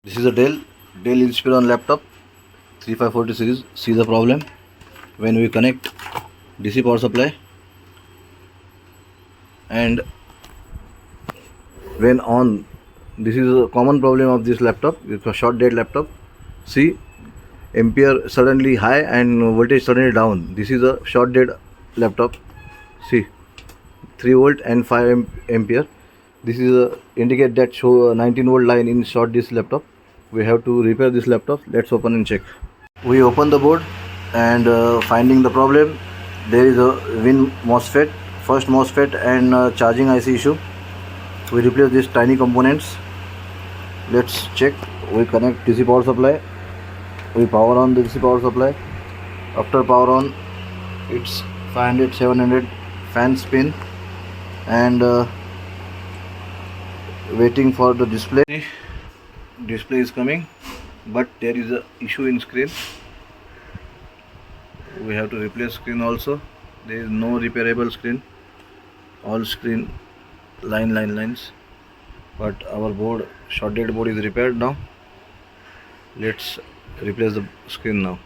This is a Dell Inspiron laptop 3540 series. See the problem when we connect DC power supply and when on. This is a common problem of this laptop. It's a short dead laptop. See, ampere suddenly high and voltage suddenly down. This is a short dead laptop. See, 3 volt and 5 ampere. This is a indicate that show a 19 volt line in short this laptop. We have to repair this laptop. Let's open and check. We open the board and finding the problem. There is a Win MOSFET, first MOSFET and charging IC issue. We replace these tiny components. Let's check. We connect DC power supply. We power on the DC power supply. After power on, it's 500 700 fan spin and waiting for the display. Display is coming, but there is a issue in screen. We have to replace screen also. There is no repairable screen. All screen lines. But our board, short dead board is repaired now. Let's replace the screen now.